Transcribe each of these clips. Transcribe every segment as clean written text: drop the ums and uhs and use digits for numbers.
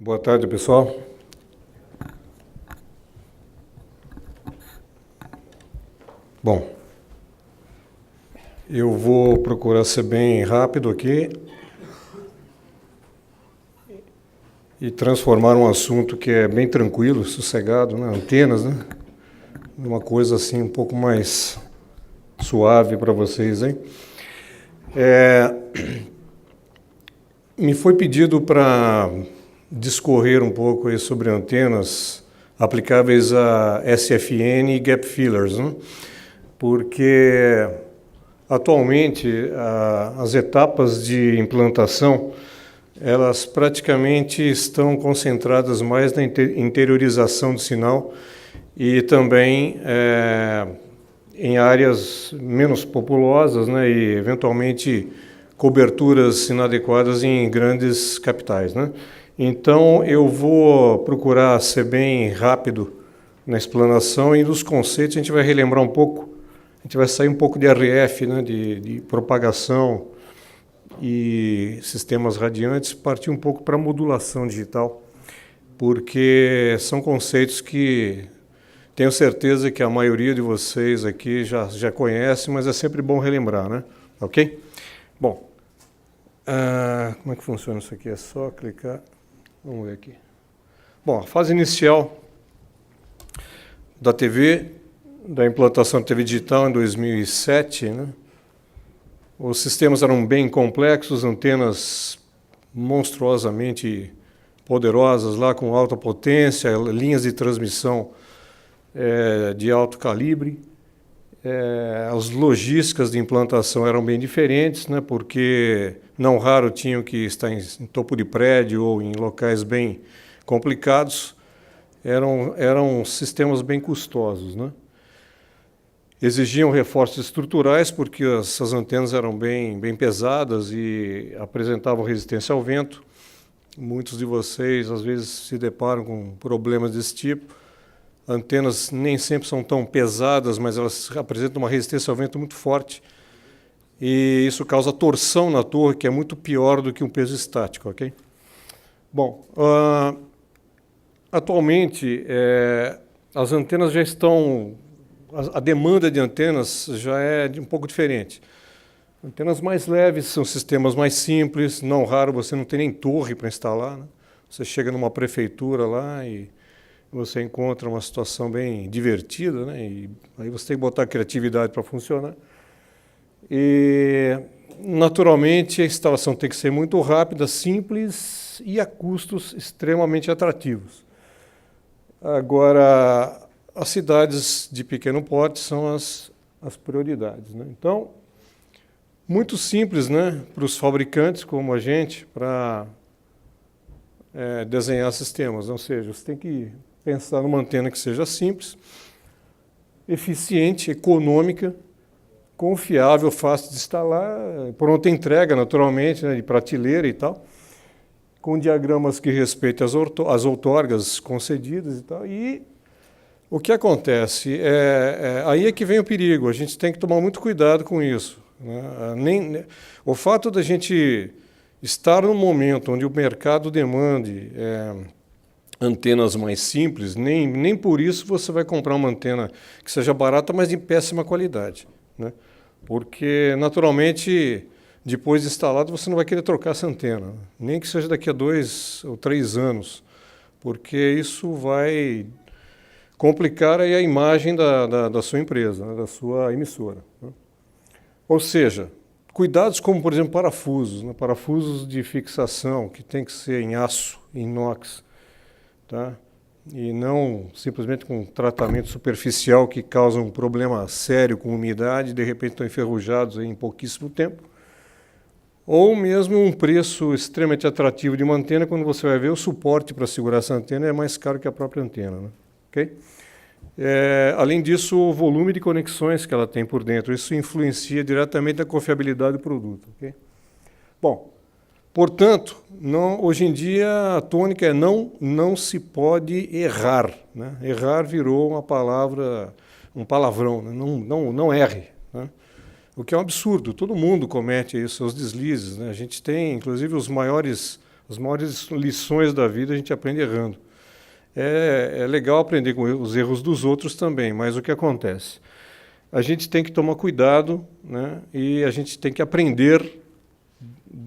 Boa tarde, pessoal. Bom, eu vou procurar ser bem rápido aqui e transformar um assunto que é bem tranquilo, sossegado, né? Antenas, né? Uma coisa assim um pouco mais suave para vocês, hein? Me foi pedido para discorrer um pouco aí sobre antenas aplicáveis a SFN e gap fillers, né? Porque atualmente as etapas de implantação elas praticamente estão concentradas mais na interiorização do sinal e também em áreas menos populosas, né, e eventualmente coberturas inadequadas em grandes capitais, né? Então eu vou procurar ser bem rápido na explanação e dos conceitos a gente vai relembrar um pouco. A gente vai sair um pouco de RF, né, de propagação e sistemas radiantes, partir um pouco para modulação digital, porque são conceitos que tenho certeza que a maioria de vocês aqui já conhece, mas é sempre bom relembrar, né? Ok? Bom, como é que funciona isso aqui? É só clicar. Vamos ver aqui. Bom, a fase inicial da TV, da implantação da TV digital em 2007, né? Os sistemas eram bem complexos, antenas monstruosamente poderosas lá com alta potência, linhas de transmissão de alto calibre. As logísticas de implantação eram bem diferentes, né? Porque não raro tinham que estar em topo de prédio ou em locais bem complicados. Eram sistemas bem custosos, né? Exigiam reforços estruturais porque essas antenas eram bem pesadas e apresentavam resistência ao vento. Muitos de vocês, às vezes, se deparam com problemas desse tipo. Antenas nem sempre são tão pesadas, mas elas apresentam uma resistência ao vento muito forte. E isso causa torção na torre, que é muito pior do que um peso estático, ok? Bom, atualmente, as antenas já estão... A demanda de antenas já é um pouco diferente. Antenas mais leves são sistemas mais simples, não raro você não tem nem torre para instalar, né? Você chega numa prefeitura lá e você encontra uma situação bem divertida, né? E aí você tem que botar criatividade para funcionar. E, naturalmente, a instalação tem que ser muito rápida, simples e a custos extremamente atrativos. Agora, as cidades de pequeno porte são as prioridades, né? Então, muito simples, né, para os fabricantes como a gente, para desenhar sistemas. Ou seja, você tem que pensar numa antena que seja simples, eficiente, econômica, confiável, fácil de instalar, pronta entrega, naturalmente, né, de prateleira e tal, com diagramas que respeitem as outorgas concedidas e tal. E o que acontece? Aí é que vem o perigo, a gente tem que tomar muito cuidado com isso, né? O fato da gente estar num momento onde o mercado demande antenas mais simples, nem por isso você vai comprar uma antena que seja barata, mas de péssima qualidade, né? Porque, naturalmente, depois de instalado, você não vai querer trocar essa antena, nem que seja daqui a 2 ou 3 anos, porque isso vai complicar aí a imagem da sua empresa, né, da sua emissora, né? Ou seja, cuidados como, por exemplo, parafusos, né, parafusos de fixação, que tem que ser em aço, em inox, tá? E não simplesmente com tratamento superficial que causa um problema sério com umidade e de repente estão enferrujados aí em pouquíssimo tempo. Ou mesmo um preço extremamente atrativo de uma antena, quando você vai ver o suporte para segurar essa antena é mais caro que a própria antena, né? Okay? Além disso, o volume de conexões que ela tem por dentro, isso influencia diretamente na confiabilidade do produto. Okay? Bom, portanto, hoje em dia a tônica é não se pode errar, né? Errar virou uma palavra, um palavrão, né? Não erre, né? O que é um absurdo, todo mundo comete aí os seus deslizes, né? A gente tem, inclusive, os maiores As maiores lições da vida a gente aprende errando. É legal aprender com os erros dos outros também, mas o que acontece? A gente tem que tomar cuidado, né? E a gente tem que aprender.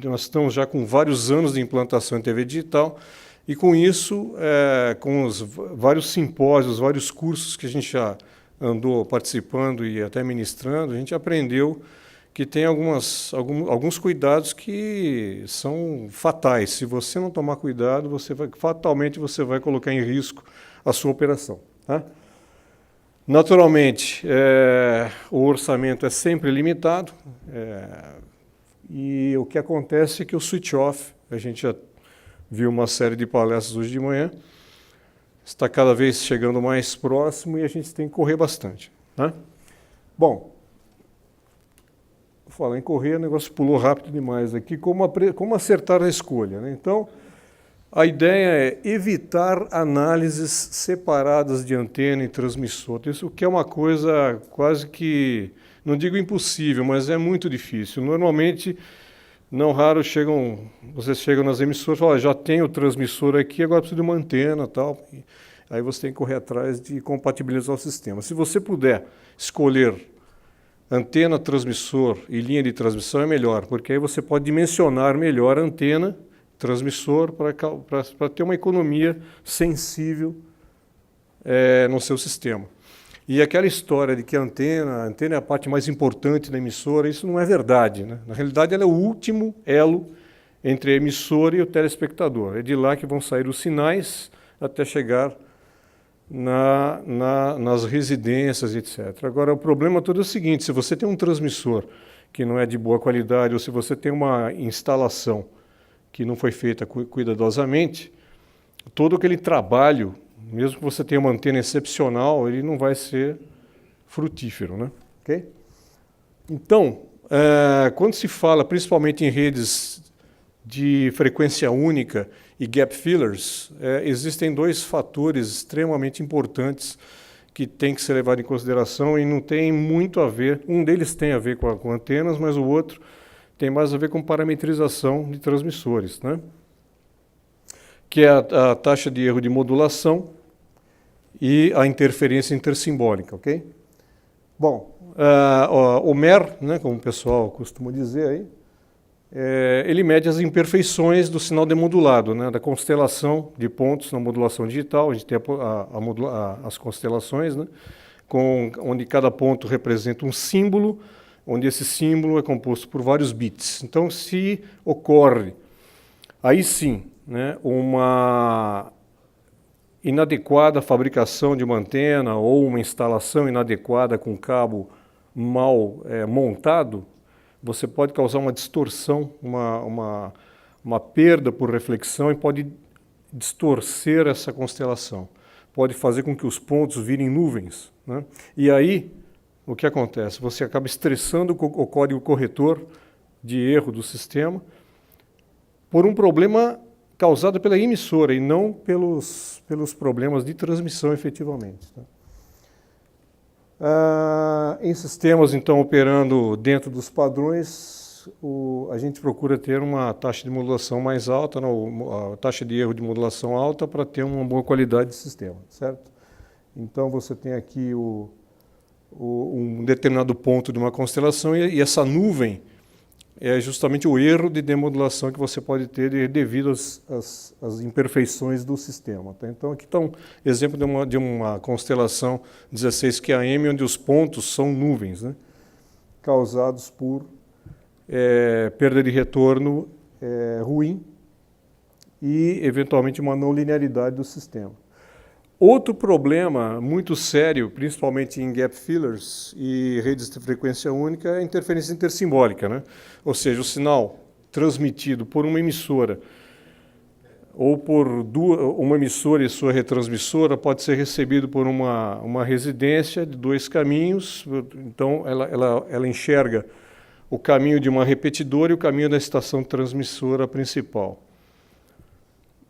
Nós estamos já com vários anos de implantação em TV digital, e com isso, com os vários simpósios, vários cursos que a gente já andou participando e até ministrando, a gente aprendeu que tem alguns cuidados que são fatais. Se você não tomar cuidado, fatalmente você vai colocar em risco a sua operação. Tá? Naturalmente, o orçamento é sempre limitado, e o que acontece é que o switch off, a gente já viu uma série de palestras hoje de manhã, está cada vez chegando mais próximo e a gente tem que correr bastante. Né? Bom, falar em correr, o negócio pulou rápido demais aqui. Como acertar a escolha? Né? Então, a ideia é evitar análises separadas de antena e transmissor. Isso que é uma coisa quase que, não digo impossível, mas é muito difícil. Normalmente, não raro, vocês chegam nas emissoras e falam, já tem o transmissor aqui, agora preciso de uma antena, tal. E aí você tem que correr atrás de compatibilizar o sistema. Se você puder escolher antena, transmissor e linha de transmissão, é melhor, porque aí você pode dimensionar melhor a antena, transmissor, para ter uma economia sensível no seu sistema. E aquela história de que a antena é a parte mais importante da emissora, isso não é verdade. Né? Na realidade, ela é o último elo entre a emissora e o telespectador. É de lá que vão sair os sinais até chegar nas residências, etc. Agora, o problema todo é o seguinte, se você tem um transmissor que não é de boa qualidade, ou se você tem uma instalação que não foi feita cuidadosamente, todo aquele trabalho, mesmo que você tenha uma antena excepcional, ele não vai ser frutífero. Né? Okay? Então, quando se fala principalmente em redes de frequência única e gap fillers, existem dois fatores extremamente importantes que tem que ser levado em consideração e não tem muito a ver, um deles tem a ver com antenas, mas o outro tem mais a ver com parametrização de transmissores, né? Que é a taxa de erro de modulação e a interferência intersimbólica, ok? Bom, o MER, né, como o pessoal costuma dizer aí, ele mede as imperfeições do sinal demodulado, né, da constelação de pontos na modulação digital. A gente tem as constelações, né, onde cada ponto representa um símbolo, onde esse símbolo é composto por vários bits. Então, se ocorre, aí sim, né, uma inadequada fabricação de uma antena ou uma instalação inadequada com cabo mal montado, você pode causar uma distorção, uma perda por reflexão e pode distorcer essa constelação. Pode fazer com que os pontos virem nuvens. Né? E aí, o que acontece? Você acaba estressando o código corretor de erro do sistema por um problema causado pela emissora e não pelos problemas de transmissão efetivamente. Tá? Em sistemas, então, operando dentro dos padrões, a gente procura ter uma taxa de modulação mais alta, a taxa de erro de modulação alta para ter uma boa qualidade de sistema, certo? Então, você tem aqui um determinado ponto de uma constelação e essa nuvem é justamente o erro de demodulação que você pode ter devido às imperfeições do sistema. Tá? Então, aqui está um exemplo de uma constelação 16 QAM, onde os pontos são nuvens, né? Causados por perda de retorno ruim e, eventualmente, uma não linearidade do sistema. Outro problema muito sério, principalmente em gap fillers e redes de frequência única, é a interferência intersimbólica, né? Ou seja, o sinal transmitido por uma emissora ou por uma emissora e sua retransmissora pode ser recebido por uma residência de dois caminhos. Então, ela enxerga o caminho de uma repetidora e o caminho da estação transmissora principal.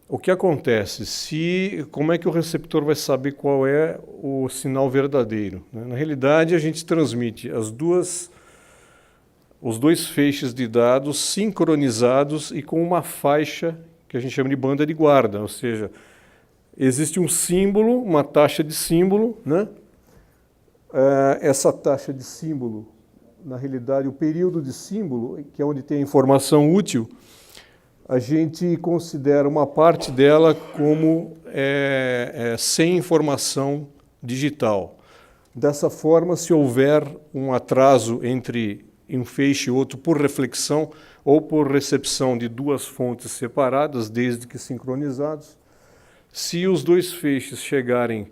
O que acontece? Como é que o receptor vai saber qual é o sinal verdadeiro? Na realidade, a gente transmite os dois feixes de dados sincronizados e com uma faixa que a gente chama de banda de guarda, ou seja, existe um símbolo, uma taxa de símbolo, né? Essa taxa de símbolo, na realidade, o período de símbolo, que é onde tem a informação útil, a gente considera uma parte dela como sem informação digital. Dessa forma, se houver um atraso entre um feixe e outro por reflexão ou por recepção de duas fontes separadas, desde que sincronizados, se os dois feixes chegarem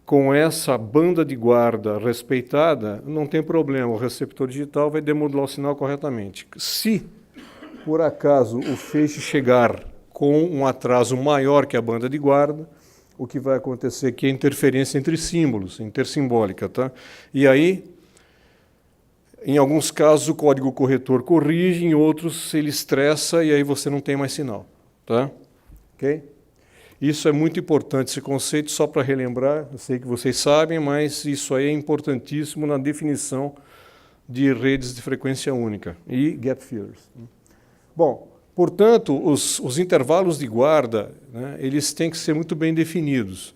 com essa banda de guarda respeitada, não tem problema, o receptor digital vai demodular o sinal corretamente. Se, por acaso, o feixe chegar com um atraso maior que a banda de guarda, o que vai acontecer aqui é interferência entre símbolos, intersimbólica, tá? E aí, em alguns casos, o código corretor corrige, em outros ele estressa e aí você não tem mais sinal, tá? Ok? Isso é muito importante, esse conceito, só para relembrar, eu sei que vocês sabem, mas isso aí é importantíssimo na definição de redes de frequência única e gap fillers. Bom, portanto, os intervalos de guarda, né, eles têm que ser muito bem definidos.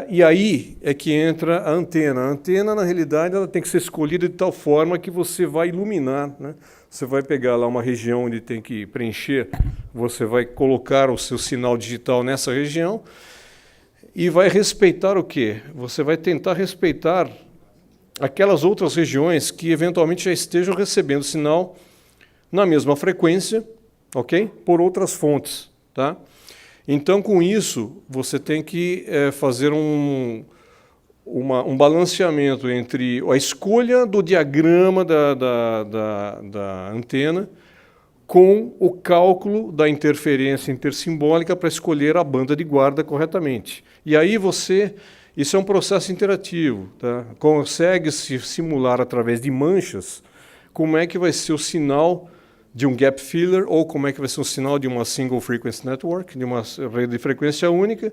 E aí é que entra a antena. A antena, na realidade, ela tem que ser escolhida de tal forma que você vai iluminar, né? Você vai pegar lá uma região onde tem que preencher, você vai colocar o seu sinal digital nessa região e vai respeitar o quê? Você vai tentar respeitar aquelas outras regiões que eventualmente já estejam recebendo sinal na mesma frequência, ok? Por outras fontes, tá? Então, com isso, você tem que fazer um balanceamento entre a escolha do diagrama da antena com o cálculo da interferência intersimbólica para escolher a banda de guarda corretamente. E aí isso é um processo interativo, tá? Consegue se simular através de manchas como é que vai ser o sinal de um gap filler ou como é que vai ser o sinal de uma single frequency network, de uma rede de frequência única,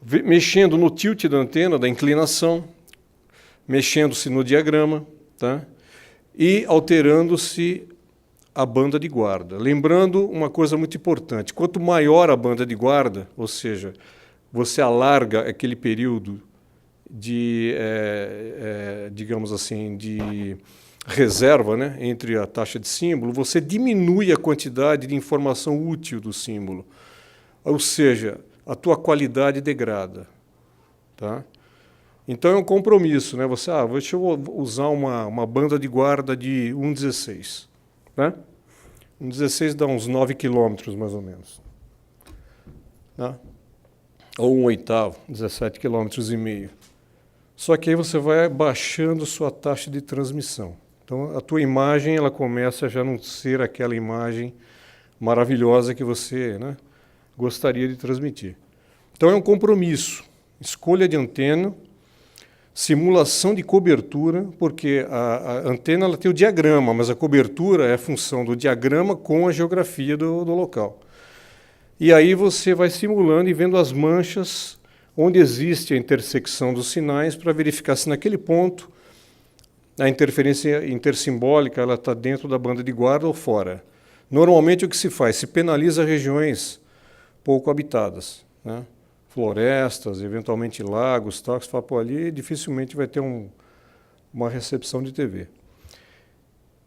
mexendo no tilt da antena, da inclinação, mexendo-se no diagrama, tá? E alterando-se a banda de guarda. Lembrando uma coisa muito importante, quanto maior a banda de guarda, ou seja, você alarga aquele período de, digamos assim, de reserva, né, entre a taxa de símbolo, você diminui a quantidade de informação útil do símbolo. Ou seja, a tua qualidade degrada. Tá? Então é um compromisso, né? Você, deixa eu usar uma banda de guarda de 1,16. Né? 1,16 dá uns 9 quilômetros, mais ou menos. Tá? Ou 1/8, 17,5 km. Só que aí você vai baixando sua taxa de transmissão. Então, a tua imagem ela começa a já não ser aquela imagem maravilhosa que você, né, gostaria de transmitir. Então, é um compromisso. Escolha de antena, simulação de cobertura, porque a antena ela tem o diagrama, mas a cobertura é a função do diagrama com a geografia do local. E aí você vai simulando e vendo as manchas onde existe a intersecção dos sinais para verificar se naquele ponto a interferência intersimbólica ela está dentro da banda de guarda ou fora. Normalmente o que se faz? Se penaliza regiões pouco habitadas, né? Florestas, eventualmente lagos, tal, que se fala, pô, ali dificilmente vai ter uma recepção de TV.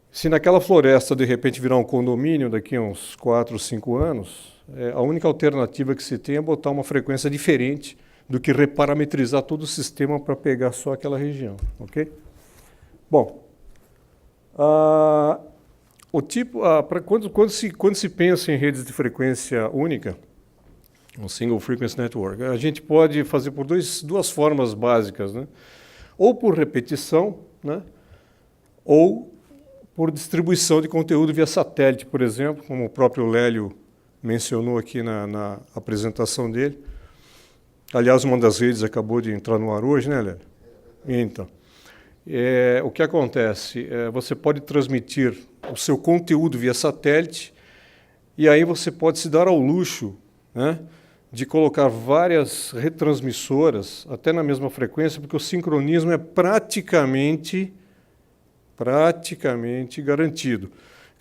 Se naquela floresta de repente virar um condomínio daqui a uns 4 ou 5 anos, a única alternativa que se tem é botar uma frequência diferente do que reparametrizar todo o sistema para pegar só aquela região, ok? Bom, quando se pensa em redes de frequência única, um single frequency network, a gente pode fazer por duas formas básicas, né? Ou por repetição, né? Ou por distribuição de conteúdo via satélite, por exemplo, como o próprio Lélio mencionou aqui na apresentação dele. Aliás, uma das redes acabou de entrar no ar hoje, né, Lélio? Então. O que acontece? Você pode transmitir o seu conteúdo via satélite e aí você pode se dar ao luxo, né, de colocar várias retransmissoras, até na mesma frequência, porque o sincronismo é praticamente garantido.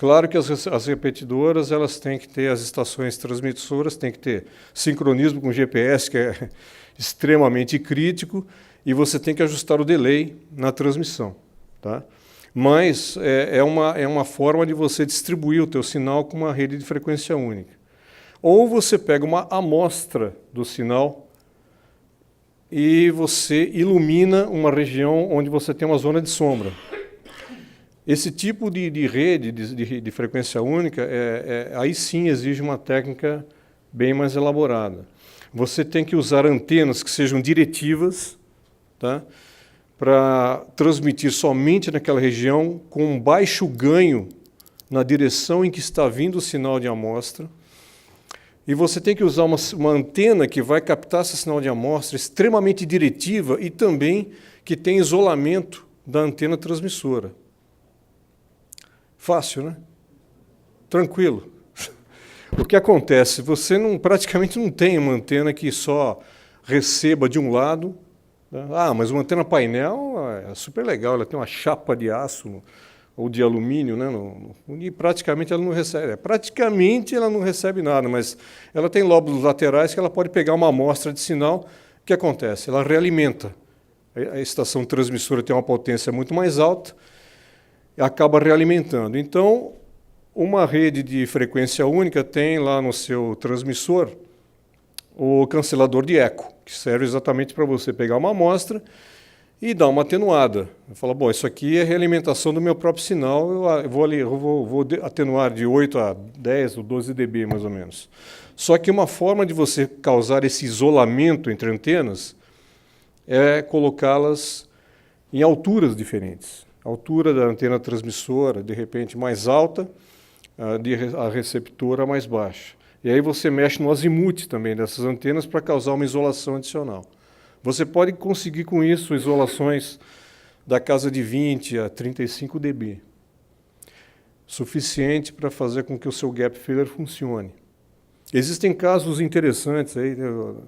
Claro que as repetidoras elas têm que ter as estações transmissoras, tem que ter sincronismo com GPS, que é extremamente crítico, e você tem que ajustar o delay na transmissão. Tá? Mas é uma forma de você distribuir o teu sinal com uma rede de frequência única. Ou você pega uma amostra do sinal e você ilumina uma região onde você tem uma zona de sombra. Esse tipo de rede de frequência única, aí sim exige uma técnica bem mais elaborada. Você tem que usar antenas que sejam diretivas, tá? Para transmitir somente naquela região com baixo ganho na direção em que está vindo o sinal de amostra. E você tem que usar uma antena que vai captar esse sinal de amostra extremamente diretiva e também que tem isolamento da antena transmissora. Fácil, né? Tranquilo. O que acontece? Você praticamente não tem uma antena que só receba de um lado. Né? Mas uma antena painel é super legal, ela tem uma chapa de aço ou de alumínio, né? E praticamente ela não recebe. Praticamente ela não recebe nada, mas ela tem lóbulos laterais que ela pode pegar uma amostra de sinal. O que acontece? Ela realimenta. A estação transmissora tem uma potência muito mais alta e acaba realimentando. Então, uma rede de frequência única tem lá no seu transmissor o cancelador de eco, que serve exatamente para você pegar uma amostra e dar uma atenuada. Fala, bom, isso aqui é realimentação do meu próprio sinal, eu vou atenuar de 8 a 10 ou 12 dB, mais ou menos. Só que uma forma de você causar esse isolamento entre antenas é colocá-las em alturas diferentes. A altura da antena transmissora, de repente, mais alta, a receptora mais baixa. E aí você mexe no azimuth também dessas antenas para causar uma isolação adicional. Você pode conseguir com isso isolações da casa de 20 a 35 dB. Suficiente para fazer com que o seu gap filler funcione. Existem casos interessantes aí,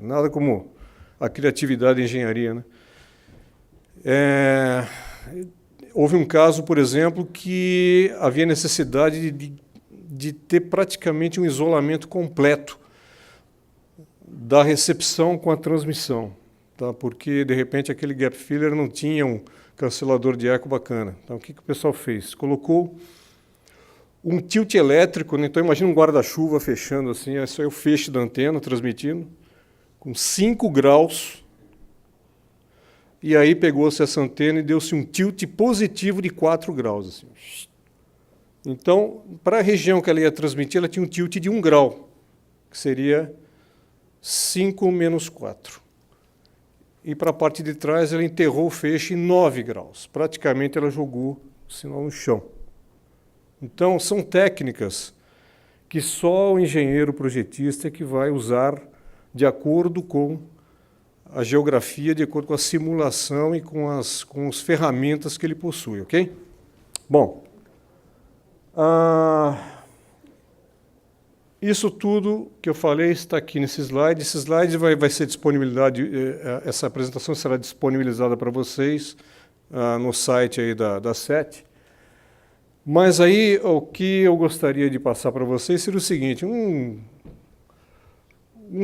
nada como a criatividade e a engenharia, né? Houve um caso, por exemplo, que havia necessidade de ter praticamente um isolamento completo da recepção com a transmissão, tá? Porque, de repente, aquele gap filler não tinha um cancelador de eco bacana. Então, o que o pessoal fez? Colocou um tilt elétrico, né? Então, imagina um guarda-chuva fechando assim, esse é o feixe da antena transmitindo, com 5 graus. E aí pegou-se essa antena e deu-se um tilt positivo de 4 graus. Assim. Então, para a região que ela ia transmitir, ela tinha um tilt de 1 grau, que seria 5 menos 4. E para a parte de trás, ela enterrou o feixe em 9 graus. Praticamente, ela jogou o sinal no chão. Então, são técnicas que só o engenheiro projetista é que vai usar de acordo com a geografia, de acordo com a simulação e com as ferramentas que ele possui, ok? Bom, isso tudo que eu falei está aqui nesse slide. Esse slide vai ser disponibilidade, essa apresentação será disponibilizada para vocês no site aí da SET. Mas aí o que eu gostaria de passar para vocês seria o seguinte, um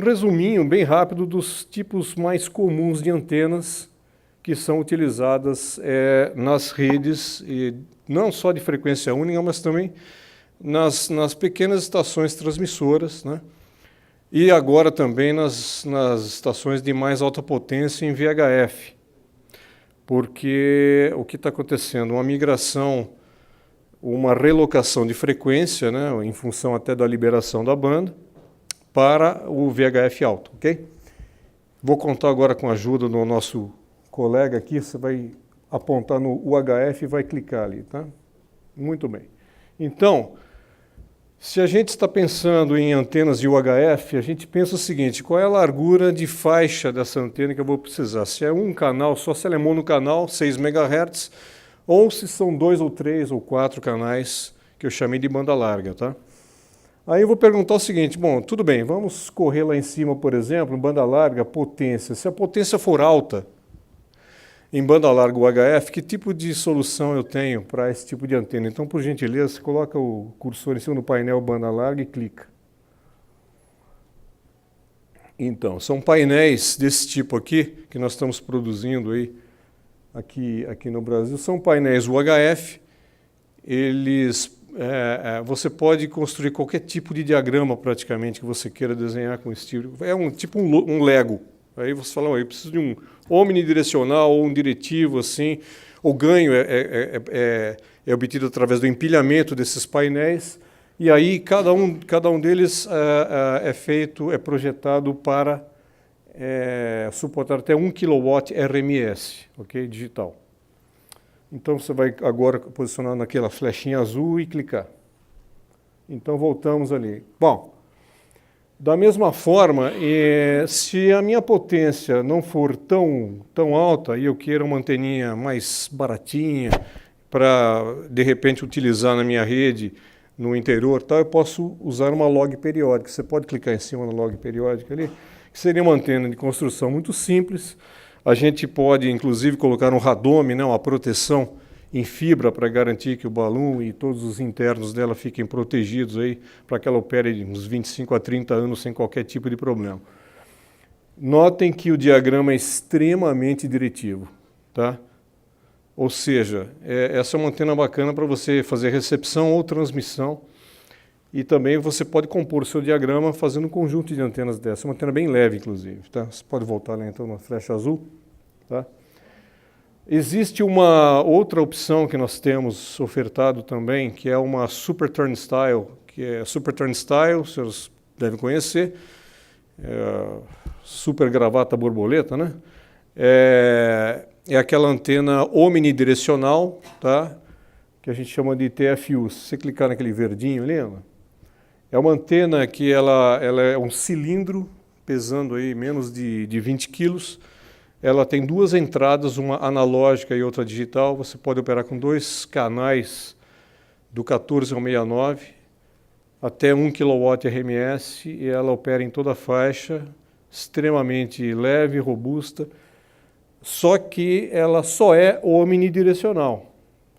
resuminho bem rápido dos tipos mais comuns de antenas que são utilizadas nas redes, e não só de frequência única, mas também nas pequenas estações transmissoras, né? E agora também nas estações de mais alta potência em VHF, porque o que está acontecendo? Uma migração, uma relocação de frequência, né, em função até da liberação da banda, para o VHF alto, ok? Vou contar agora com a ajuda do nosso colega aqui, você vai apontar no UHF e vai clicar ali, tá? Muito bem. Então, se a gente está pensando em antenas de UHF, a gente pensa o seguinte, qual é a largura de faixa dessa antena que eu vou precisar? Se é um canal, só se ela é monocanal, 6 MHz, ou se são 2 ou 3 ou 4 canais, que eu chamei de banda larga, tá? Aí eu vou perguntar o seguinte, bom, tudo bem, vamos correr lá em cima, por exemplo, banda larga, potência. Se a potência for alta, em banda larga UHF, que tipo de solução eu tenho para esse tipo de antena. Então, por gentileza, você coloca o cursor em cima do painel banda larga e clica. Então, são painéis desse tipo aqui, que nós estamos produzindo aí, aqui no Brasil. São painéis UHF, você pode construir qualquer tipo de diagrama praticamente que você queira desenhar com esse tipo. É tipo um Lego. Aí você fala, eu preciso de um omnidirecional ou um diretivo assim. O ganho é obtido através do empilhamento desses painéis. E aí cada um deles é projetado para suportar até 1 kW RMS, ok? Digital. Então você vai agora posicionar naquela flechinha azul e clicar. Então voltamos ali. Bom, da mesma forma, se a minha potência não for tão alta e eu queira uma anteninha mais baratinha para, de repente, utilizar na minha rede no interior, eu posso usar uma log periódica. Você pode clicar em cima da log periódica ali, que seria uma antena de construção muito simples. A gente pode, inclusive, colocar um radome, uma proteção em fibra para garantir que o balão e todos os internos dela fiquem protegidos aí, para que ela opere uns 25 a 30 anos sem qualquer tipo de problema. Notem que o diagrama é extremamente diretivo, tá? Ou seja, essa é uma antena bacana para você fazer recepção ou transmissão, e também você pode compor o seu diagrama fazendo um conjunto de antenas dessa. É uma antena bem leve, inclusive. Tá? Você pode voltar lá então na flecha azul. Tá? Existe uma outra opção que nós temos ofertado também, que é uma Super Turnstile, que é Super Turnstile, vocês devem conhecer, super gravata borboleta, né? É aquela antena omnidirecional, tá? Que a gente chama de TFU. Se você clicar naquele verdinho ali, é uma antena que ela é um cilindro pesando aí menos de 20 quilos. Ela tem duas entradas, uma analógica e outra digital. Você pode operar com 2 canais do 14 ao 69 até 1 kW RMS, e ela opera em toda a faixa, extremamente leve, robusta. Só que ela só é omnidirecional.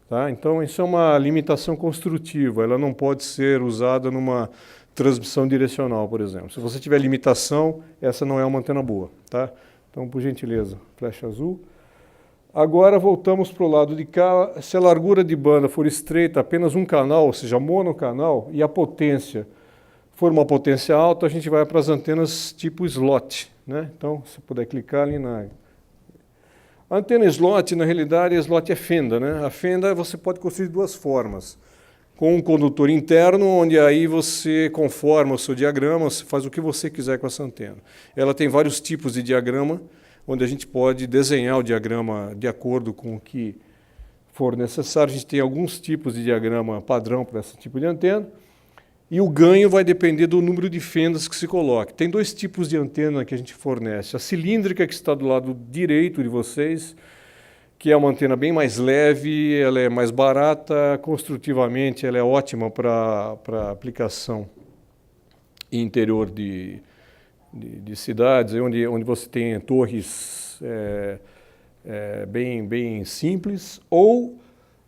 Tá? Então, isso é uma limitação construtiva. Ela não pode ser usada numa transmissão direcional, por exemplo. Se você tiver limitação, essa não é uma antena boa. Tá? Então, por gentileza, flecha azul. Agora voltamos para o lado de cá. Se a largura de banda for estreita, apenas um canal, ou seja, monocanal, e a potência for uma potência alta, a gente vai para as antenas tipo slot. Né? Então, se puder clicar ali na... A antena slot, na realidade, a slot é fenda, né? A fenda você pode construir de duas formas. Com um condutor interno, onde aí você conforma o seu diagrama, você faz o que você quiser com essa antena. Ela tem vários tipos de diagrama, onde a gente pode desenhar o diagrama de acordo com o que for necessário. A gente tem alguns tipos de diagrama padrão para esse tipo de antena. E o ganho vai depender do número de fendas que se coloque. Tem 2 tipos de antena que a gente fornece. A cilíndrica, que está do lado direito de vocês, que é uma antena bem mais leve, ela é mais barata, construtivamente ela é ótima para aplicação em interior de cidades, onde você tem torres bem simples, ou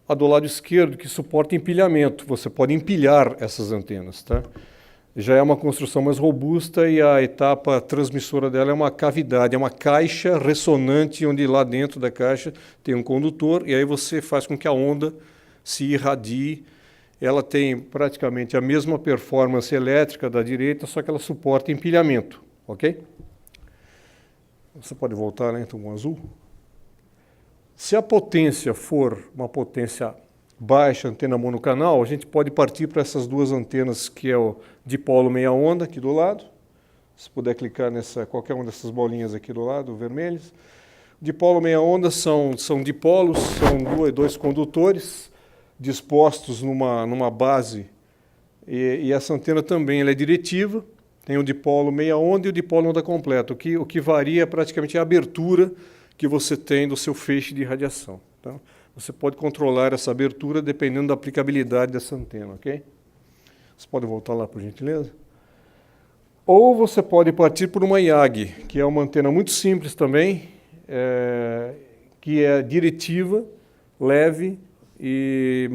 a do lado esquerdo, que suporta empilhamento. Você pode empilhar essas antenas. Tá? Já é uma construção mais robusta, e a etapa transmissora dela é uma cavidade, é uma caixa ressonante, onde lá dentro da caixa tem um condutor, e aí você faz com que a onda se irradie. Ela tem praticamente a mesma performance elétrica da direita, só que ela suporta empilhamento. Ok? Você pode voltar, né, então, com o azul. Se a potência for uma potência baixa, antena monocanal, a gente pode partir para essas 2 antenas, que é o dipolo meia onda, aqui do lado. Se puder clicar qualquer uma dessas bolinhas aqui do lado, vermelhas. Dipolo meia onda são dipolos, são 2 condutores dispostos numa base. E essa antena também ela é diretiva, tem o dipolo meia onda e o dipolo onda completa. O que varia praticamente é a abertura que você tem do seu feixe de radiação. Então, você pode controlar essa abertura dependendo da aplicabilidade dessa antena, ok? Você pode voltar lá, por gentileza? Ou você pode partir por uma IAG, que é uma antena muito simples também, que é diretiva, leve e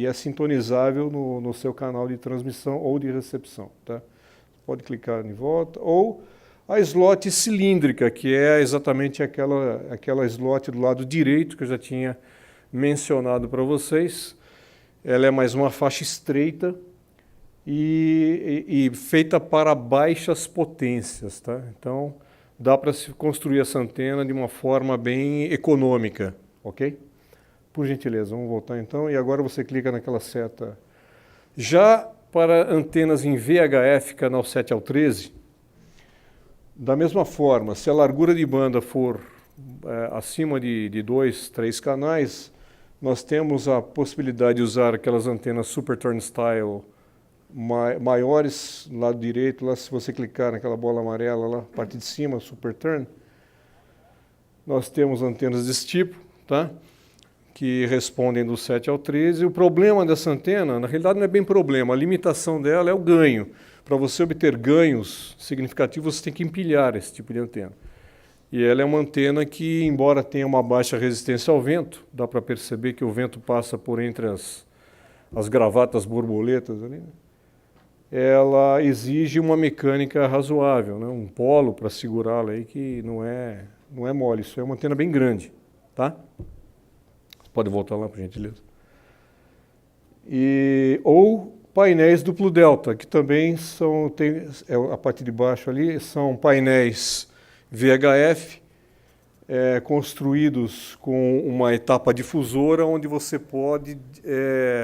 é sintonizável no seu canal de transmissão ou de recepção. Tá? Pode clicar em volta. Ou a slot cilíndrica, que é exatamente aquela slot do lado direito que eu já tinha mencionado para vocês. Ela é mais uma faixa estreita e feita para baixas potências. Tá? Então, dá para se construir essa antena de uma forma bem econômica. Ok? Por gentileza, vamos voltar então. E agora você clica naquela seta. Já para antenas em VHF, canal 7 ao 13, da mesma forma, se a largura de banda for acima de 2, 3 canais, nós temos a possibilidade de usar aquelas antenas Super Turnstile maiores, no lado direito, lá se você clicar naquela bola amarela lá, parte de cima, Super Turn, nós temos antenas desse tipo, tá? Que respondem do 7 ao 13. O problema dessa antena, na realidade não é bem problema, a limitação dela é o ganho. Para você obter ganhos significativos, você tem que empilhar esse tipo de antena. E ela é uma antena que, embora tenha uma baixa resistência ao vento, dá para perceber que o vento passa por entre as gravatas borboletas ali, né? Ela exige uma mecânica razoável, né? Um polo para segurá-la aí que não é mole, isso é uma antena bem grande, tá? Pode voltar lá, por gentileza. Ou painéis duplo delta, que também são, a parte de baixo ali, são painéis VHF construídos com uma etapa difusora, onde você pode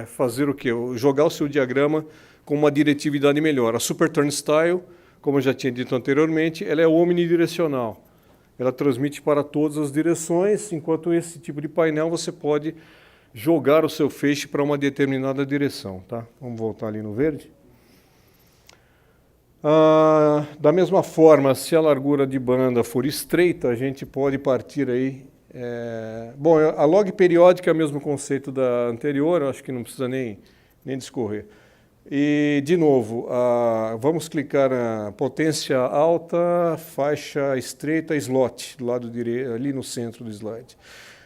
fazer o quê? Jogar o seu diagrama com uma diretividade melhor. A Super Turnstile, como eu já tinha dito anteriormente, ela é omnidirecional. Ela transmite para todas as direções, enquanto esse tipo de painel você pode jogar o seu feixe para uma determinada direção. Tá? Vamos voltar ali no verde. Da mesma forma, se a largura de banda for estreita, a gente pode partir aí... Bom, a log periódica é o mesmo conceito da anterior, eu acho que não precisa nem discorrer. E, de novo, vamos clicar na potência alta, faixa estreita, slot, do lado direito, ali no centro do slide.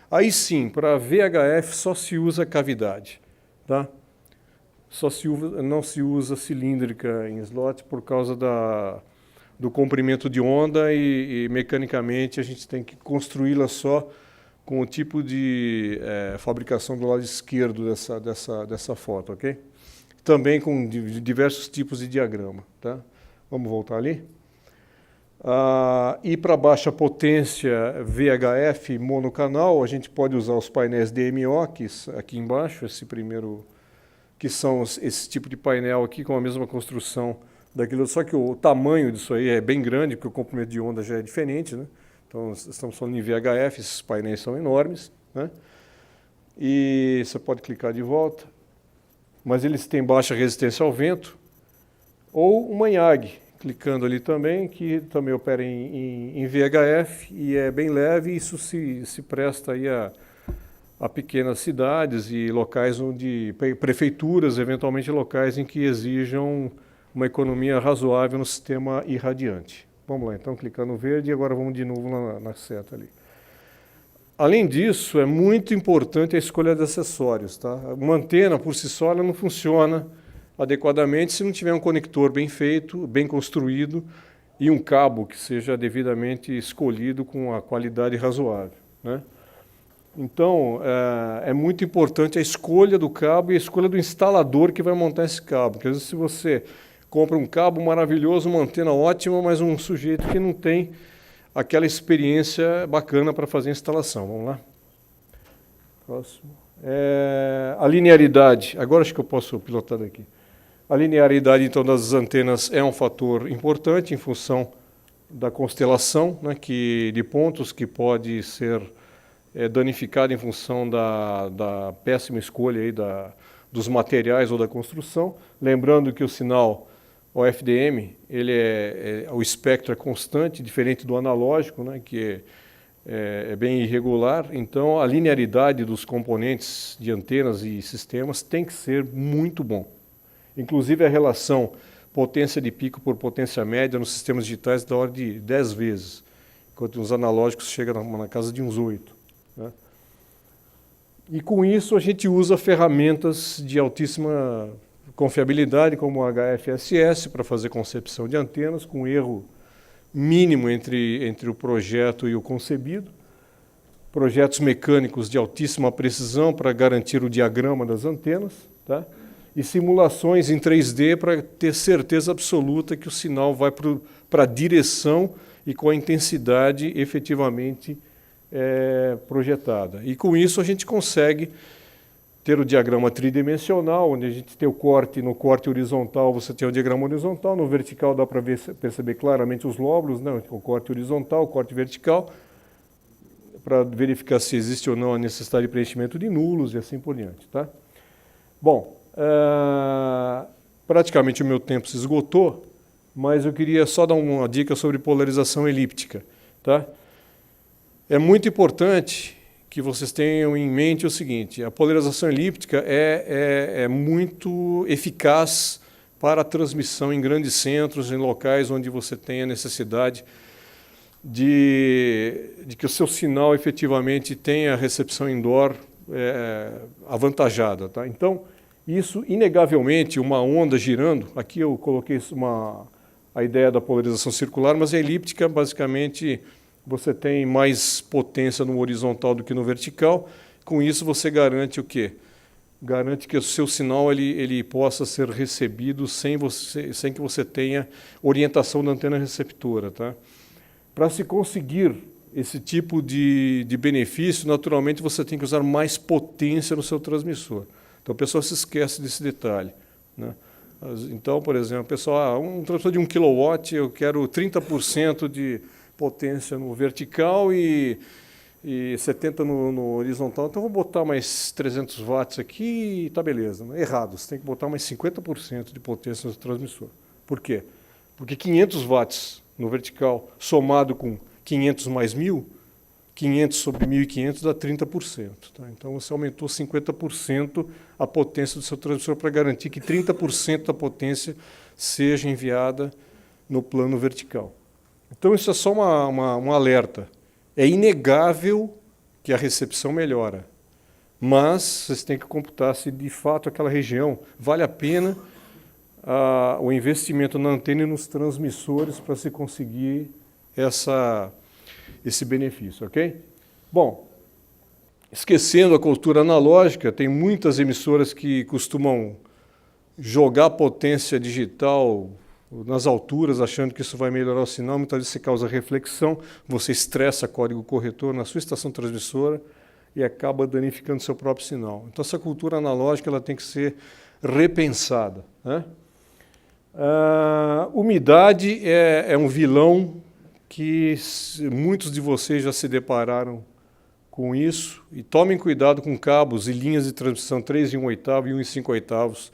Aí sim, para VHF só se usa cavidade, tá? Não se usa cilíndrica em slot por causa do comprimento de onda e mecanicamente a gente tem que construí-la só com o tipo de fabricação do lado esquerdo dessa foto, ok? Também com diversos tipos de diagrama. Tá? Vamos voltar ali. E para baixa potência VHF monocanal, a gente pode usar os painéis DMO, aqui embaixo, esse primeiro, que são esse tipo de painel aqui com a mesma construção daquilo, só que o tamanho disso aí é bem grande, porque o comprimento de onda já é diferente, né? Então, estamos falando em VHF, esses painéis são enormes, né? E você pode clicar de volta. Mas eles têm baixa resistência ao vento, ou uma YAG, clicando ali também, que também opera em VHF e é bem leve, e isso se presta aí a pequenas cidades e locais onde, prefeituras, eventualmente locais em que exijam uma economia razoável no sistema irradiante. Vamos lá, então, clicar no verde e agora vamos de novo na seta ali. Além disso, é muito importante a escolha de acessórios. Tá? Uma antena, por si só, ela não funciona adequadamente se não tiver um conector bem feito, bem construído e um cabo que seja devidamente escolhido com a qualidade razoável. Né? Então, é muito importante a escolha do cabo e a escolha do instalador que vai montar esse cabo. Porque às vezes se você compra um cabo maravilhoso, uma antena ótima, mas um sujeito que não tem aquela experiência bacana para fazer a instalação. Vamos lá. Próximo. A linearidade. Agora acho que eu posso pilotar daqui. A linearidade, então, das antenas é um fator importante em função da constelação, né, de pontos que pode ser danificada em função da péssima escolha aí dos materiais ou da construção. Lembrando que o sinal o FDM, o espectro é constante, diferente do analógico, né, que é bem irregular. Então, a linearidade dos componentes de antenas e sistemas tem que ser muito bom. Inclusive, a relação potência de pico por potência média nos sistemas digitais é da ordem de 10 vezes. enquanto os analógicos chegam na casa de uns 8. Né? E com isso a gente usa ferramentas de altíssima confiabilidade, como o HFSS, para fazer concepção de antenas, com erro mínimo entre o projeto e o concebido. Projetos mecânicos de altíssima precisão para garantir o diagrama das antenas, tá? E simulações em 3D para ter certeza absoluta que o sinal vai para a direção e com a intensidade efetivamente projetada. E com isso a gente consegue ter o diagrama tridimensional, onde a gente tem o corte, no corte horizontal você tem o diagrama horizontal, no vertical dá para perceber claramente os lóbulos, né? O corte horizontal, o corte vertical, para verificar se existe ou não a necessidade de preenchimento de nulos e assim por diante. Tá? Bom, praticamente o meu tempo se esgotou, mas eu queria só dar uma dica sobre polarização elíptica. Tá? É muito importante que vocês tenham em mente o seguinte: a polarização elíptica é muito eficaz para a transmissão em grandes centros, em locais onde você tem a necessidade de que o seu sinal efetivamente tenha recepção indoor avantajada. Tá? Então, isso, inegavelmente, uma onda girando, aqui eu coloquei a ideia da polarização circular, mas a elíptica, basicamente, você tem mais potência no horizontal do que no vertical. Com isso, você garante o quê? Garante que o seu sinal ele possa ser recebido sem que você tenha orientação da antena receptora. Tá? Para se conseguir esse tipo de benefício, naturalmente você tem que usar mais potência no seu transmissor. Então, o pessoal se esquece desse detalhe. Né? Então, por exemplo, o pessoal, um transmissor de 1 kW, eu quero 30% de potência no vertical e 70 no horizontal, então vou botar mais 300 watts aqui e está beleza. Né? Errado, você tem que botar mais 50% de potência no transmissor. Por quê? Porque 500 watts no vertical, somado com 500 mais 1.000, 500 sobre 1.500 dá 30%. Tá? Então você aumentou 50% a potência do seu transmissor para garantir que 30% da potência seja enviada no plano vertical. Então isso é só um alerta. É inegável que a recepção melhora, mas vocês têm que computar se de fato aquela região vale a pena o investimento na antena e nos transmissores para se conseguir esse benefício, ok? Bom, esquecendo a cultura analógica, tem muitas emissoras que costumam jogar potência digital nas alturas, achando que isso vai melhorar o sinal. Muitas vezes você causa reflexão, você estressa código corretor na sua estação transmissora e acaba danificando seu próprio sinal. Então, essa cultura analógica ela tem que ser repensada. Né? Umidade é um vilão que muitos de vocês já se depararam com isso. E tomem cuidado com cabos e linhas de transmissão 3 1/8 e 1 5/8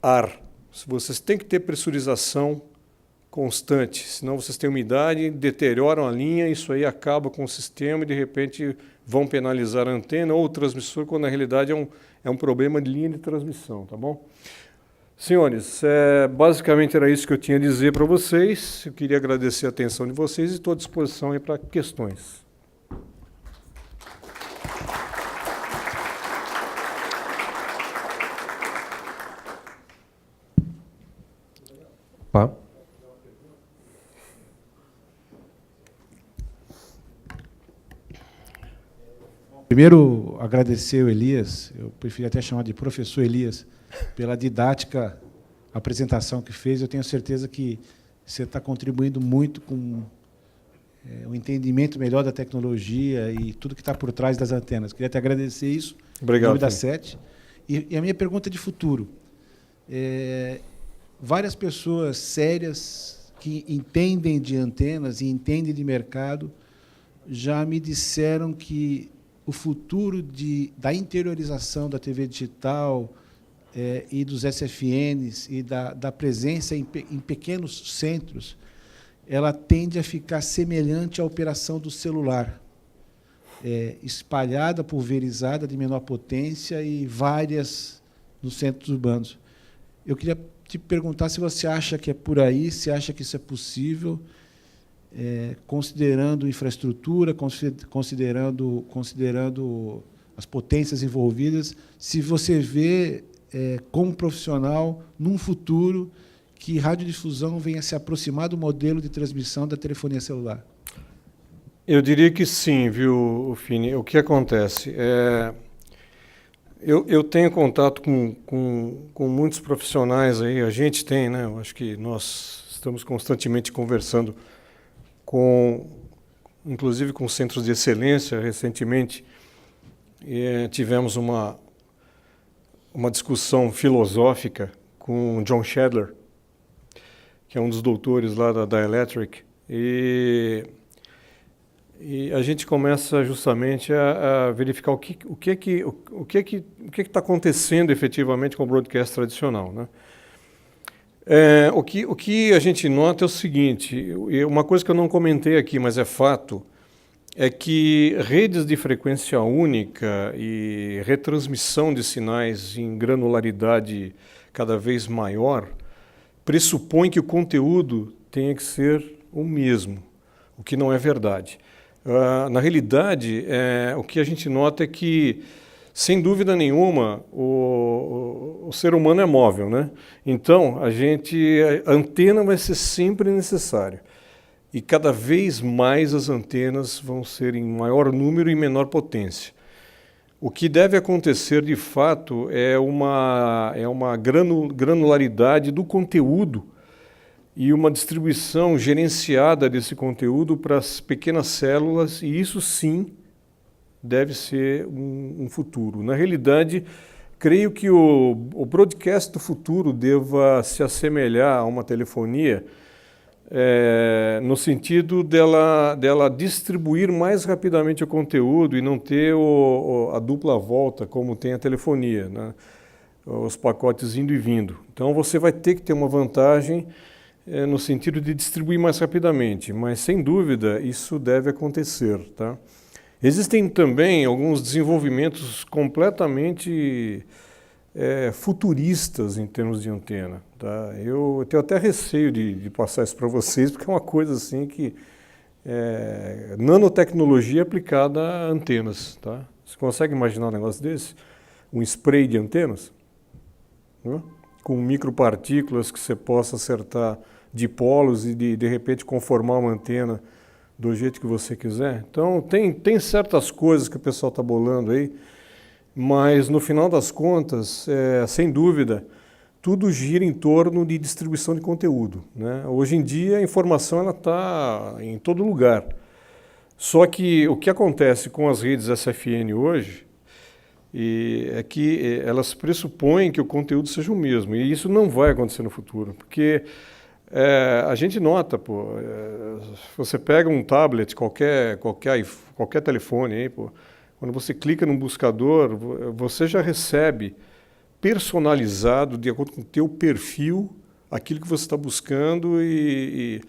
ar. Vocês têm que ter pressurização constante, senão vocês têm umidade, deterioram a linha, isso aí acaba com o sistema e de repente vão penalizar a antena ou o transmissor, quando na realidade é um problema de linha de transmissão, tá bom? Senhores, basicamente era isso que eu tinha a dizer para vocês. Eu queria agradecer a atenção de vocês e estou à disposição aí para questões. Opa. Primeiro, agradecer o Elias, eu prefiro até chamar de professor Elias, pela didática, apresentação que fez. Eu tenho certeza que você está contribuindo muito com o entendimento melhor da tecnologia e tudo que está por trás das antenas. Queria te agradecer isso. Obrigado. Em nome da SET. E a minha pergunta é de futuro. Várias pessoas sérias que entendem de antenas e entendem de mercado já me disseram que o futuro da interiorização da TV digital e dos SFNs e da presença em pequenos centros, ela tende a ficar semelhante à operação do celular, espalhada, pulverizada, de menor potência e várias nos centros urbanos. Eu queria te perguntar se você acha que é por aí, se acha que isso é possível, considerando infraestrutura, considerando as potências envolvidas, se você vê como profissional, num futuro, que radiodifusão venha se aproximar do modelo de transmissão da telefonia celular? Eu diria que sim, viu, Fini? O que acontece? Eu tenho contato com muitos profissionais aí, a gente tem, né? Eu acho que nós estamos constantemente conversando inclusive com centros de excelência. Recentemente tivemos uma discussão filosófica com John Shadler, que é um dos doutores lá da Dielectric, e a gente começa justamente a verificar o que está acontecendo efetivamente com o broadcast tradicional, né? O que a gente nota é o seguinte, uma coisa que eu não comentei aqui, mas é fato, é que redes de frequência única e retransmissão de sinais em granularidade cada vez maior pressupõe que o conteúdo tenha que ser o mesmo, o que não é verdade. Na realidade, o que a gente nota é que, sem dúvida nenhuma, o ser humano é móvel, né? Então, a antena vai ser sempre necessária. E cada vez mais as antenas vão ser em maior número e menor potência. O que deve acontecer, de fato, é uma granularidade do conteúdo e uma distribuição gerenciada desse conteúdo para as pequenas células, e isso sim deve ser um futuro. Na realidade, creio que o broadcast do futuro deva se assemelhar a uma telefonia, no sentido dela distribuir mais rapidamente o conteúdo e não ter a dupla volta como tem a telefonia, né? Os pacotes indo e vindo. Então você vai ter que ter uma vantagem no sentido de distribuir mais rapidamente, mas sem dúvida isso deve acontecer, tá? Existem também alguns desenvolvimentos completamente futuristas em termos de antena, tá? Eu tenho até receio de passar isso para vocês, porque é uma coisa assim que nanotecnologia aplicada a antenas, tá? Você consegue imaginar um negócio desse? Um spray de antenas, né? Com micropartículas que você possa acertar dipolos e de repente conformar uma antena do jeito que você quiser. Então tem certas coisas que o pessoal está bolando aí, mas no final das contas, sem dúvida, tudo gira em torno de distribuição de conteúdo, né? Hoje em dia a informação está em todo lugar. Só que o que acontece com as redes SFN hoje é que elas pressupõem que o conteúdo seja o mesmo, e isso não vai acontecer no futuro, porque a gente nota, você pega um tablet, qualquer telefone aí, quando você clica no buscador, você já recebe personalizado, de acordo com o teu perfil, aquilo que você está buscando, e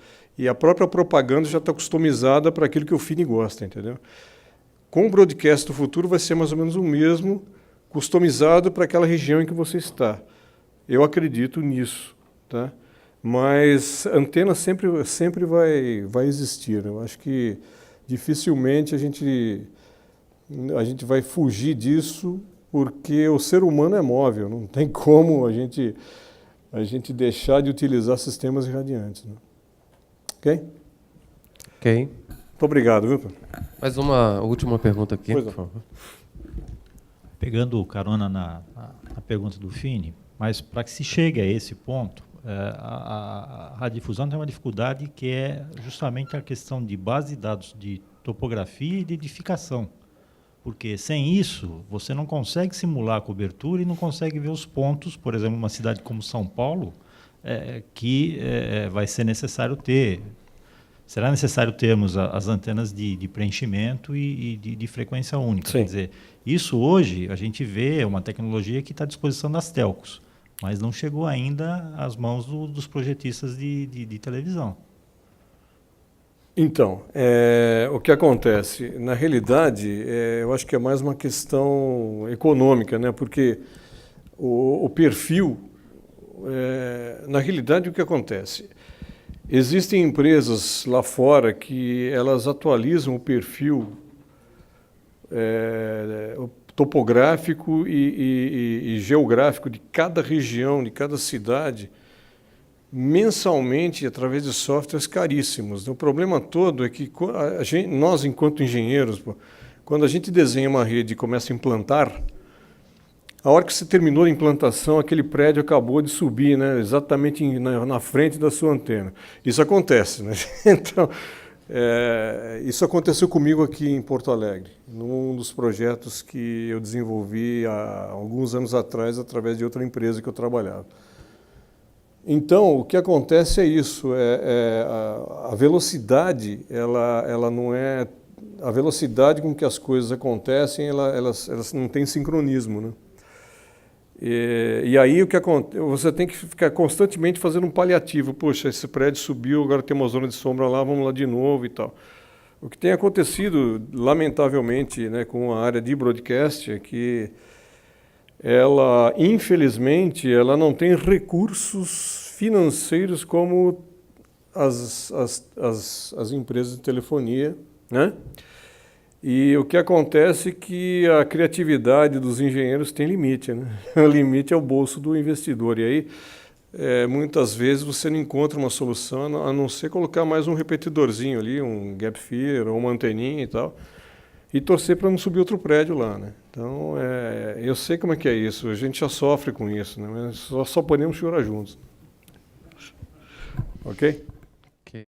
a própria propaganda já está customizada para aquilo que o Fini gosta, entendeu? Com o broadcast do futuro vai ser mais ou menos o mesmo, customizado para aquela região em que você está. Eu acredito nisso, tá? Mas a antena sempre vai existir. Eu acho que dificilmente a gente vai fugir disso, porque o ser humano é móvel, não tem como a gente deixar de utilizar sistemas irradiantes, né? Ok? Ok. Muito obrigado, viu? Mais uma última pergunta aqui, Pois por não. favor. Pegando carona na pergunta do Fini, mas para que se chegue a esse ponto, a radiodifusão tem uma dificuldade que é justamente a questão de base de dados de topografia e de edificação. Porque sem isso, você não consegue simular a cobertura e não consegue ver os pontos, por exemplo, uma cidade como São Paulo, que vai ser necessário ter. Será necessário termos as antenas de preenchimento e de frequência única. Sim. Quer dizer, isso hoje a gente vê uma tecnologia que está à disposição das telcos, mas não chegou ainda às mãos dos projetistas de televisão. Então, o que acontece? Na realidade, eu acho que é mais uma questão econômica, né? Porque o perfil, na realidade, o que acontece? Existem empresas lá fora que elas atualizam o perfil o topográfico e geográfico de cada região, de cada cidade, mensalmente através de softwares caríssimos. O problema todo é que nós, enquanto engenheiros, quando a gente desenha uma rede e começa a implantar, a hora que você terminou a implantação, aquele prédio acabou de subir, né, exatamente na frente da sua antena. Isso acontece, né? Então, isso aconteceu comigo aqui em Porto Alegre, num dos projetos que eu desenvolvi há alguns anos atrás, através de outra empresa que eu trabalhava. Então, o que acontece é isso, a velocidade, ela não é... A velocidade com que as coisas acontecem, elas não têm sincronismo, né? E aí o que acontece? Você tem que ficar constantemente fazendo um paliativo. Poxa, esse prédio subiu, agora tem uma zona de sombra lá, vamos lá de novo e tal. O que tem acontecido, lamentavelmente, né, com a área de broadcast é que ela, infelizmente, ela não tem recursos financeiros como as empresas de telefonia, né? E o que acontece é que a criatividade dos engenheiros tem limite, né? O limite é o bolso do investidor. E aí, muitas vezes, você não encontra uma solução a não ser colocar mais um repetidorzinho ali, um gap filler ou uma anteninha e tal, e torcer para não subir outro prédio lá, né? Então, eu sei como é que é isso, a gente já sofre com isso, né? Mas só podemos chorar juntos. Ok?